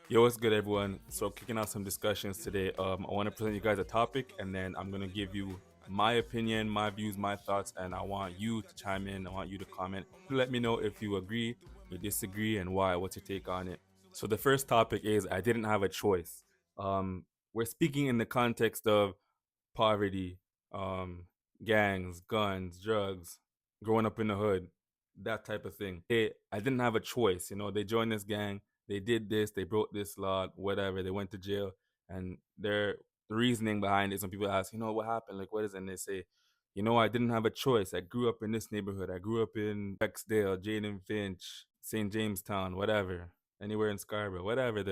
Yo, what's good, everyone? So, kicking out some discussions today. I want to present you guys a topic, and then I'm gonna give you my opinion, my views, my thoughts, and I want you to chime in. I want you to comment. Let me know if you agree, you disagree, and why. What's your take on it? So, the first topic is I didn't have a choice. We're speaking in the context of poverty, um, gangs, guns, drugs, growing up in the hood, that type of thing. I didn't have a choice. They joined this gang, they did this, they broke this law, whatever. They went to jail, and their reasoning behind it is when people ask, what happened? Like, what is it? And they say, I didn't have a choice. I grew up in this neighborhood. I grew up in Bexdale, Jaden Finch, St. Jamestown, whatever, anywhere in Scarborough, whatever.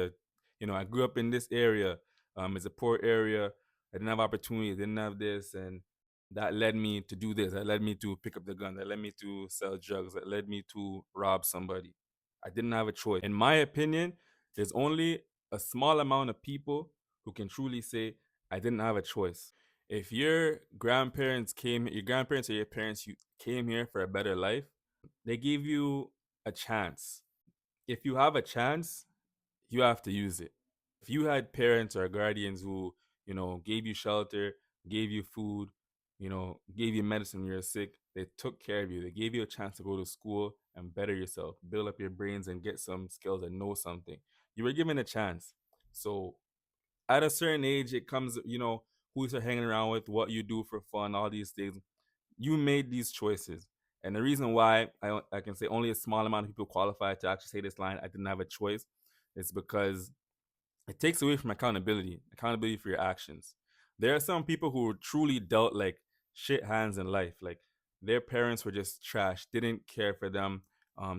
I grew up in this area. It's a poor area. I didn't have opportunity, I didn't have this, and that led me to do this. That led me to pick up the gun. That led me to sell drugs. That led me to rob somebody. I didn't have a choice. In my opinion, there's only a small amount of people who can truly say, I didn't have a choice. If your grandparents or your parents, you came here for a better life, they gave you a chance. If you have a chance, you have to use it. If you had parents or guardians who, gave you shelter, gave you food, gave you medicine when you're sick, they took care of you. They gave you a chance to go to school and better yourself, build up your brains and get some skills and know something. You were given a chance. So at a certain age, it comes, who you're hanging around with, what you do for fun, all these things. You made these choices. And the reason why I can say only a small amount of people qualify to actually say this line, I didn't have a choice, is because it takes away from accountability for your actions. There are some people who truly dealt like shit hands in life. Like their parents were just trash, didn't care for them.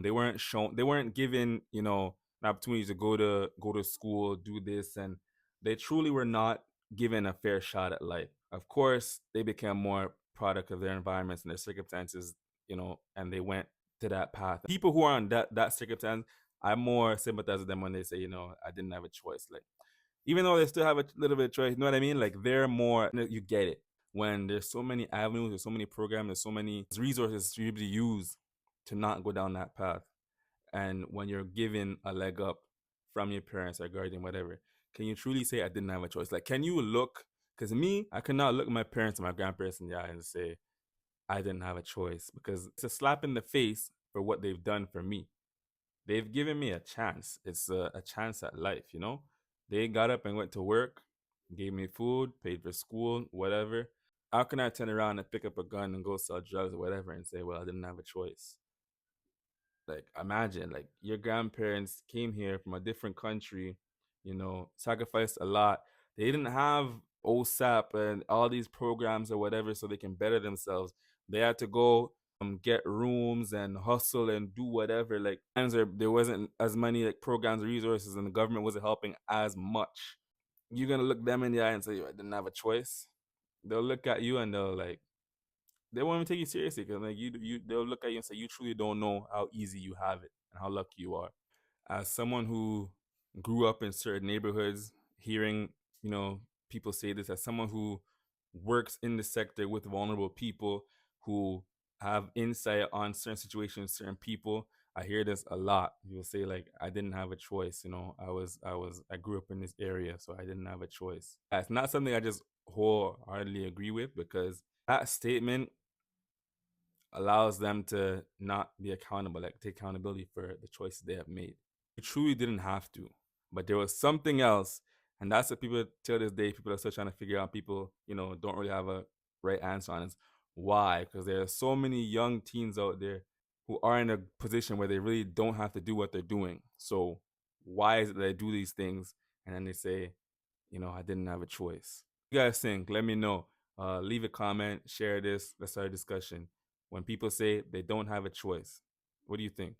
They weren't given, an opportunity to go to school, do this, and they truly were not given a fair shot at life. Of course, they became more product of their environments and their circumstances, and they went to that path. People who are on that circumstance, I more sympathize with them when they say, I didn't have a choice. Like, even though they still have a little bit of choice, you know what I mean? Like, they're more, you get it. When there's so many avenues, there's so many programs, there's so many resources to be able to use to not go down that path. And when you're given a leg up from your parents or guardian, whatever, can you truly say, I didn't have a choice? Like, can you look? Because me, I cannot look my parents and my grandparents in the eye and say, I didn't have a choice, because it's a slap in the face for what they've done for me. They've given me a chance. It's a chance at life. They got up and went to work, gave me food, paid for school, whatever. How can I turn around and pick up a gun and go sell drugs or whatever and say, well, I didn't have a choice? Like, imagine, like, your grandparents came here from a different country, sacrificed a lot. They didn't have OSAP and all these programs or whatever so they can better themselves. They had to go get rooms and hustle and do whatever. Like, times there wasn't as many like programs or resources, and the government wasn't helping as much. You're gonna look them in the eye and say, I didn't have a choice. They'll look at you and they'll like, they won't even take you seriously, because like they'll look at you and say, you truly don't know how easy you have it and how lucky you are. As someone who grew up in certain neighborhoods, hearing, people say this, as someone who works in the sector with vulnerable people who have insight on certain situations, certain people, I hear this a lot. You'll say like, I didn't have a choice. I grew up in this area, so I didn't have a choice. That's not something I just wholeheartedly agree with, because that statement allows them to not be accountable, like take accountability for the choices they have made. You truly didn't have to, but there was something else. And that's what people, till this day, people are still trying to figure out. People, don't really have a right answer on it. Why? Because there are so many young teens out there who are in a position where they really don't have to do what they're doing. So why is it that they do these things and then they say, I didn't have a choice? You guys think? Let me know. Leave a comment, share this. Let's start a discussion. When people say they don't have a choice, what do you think?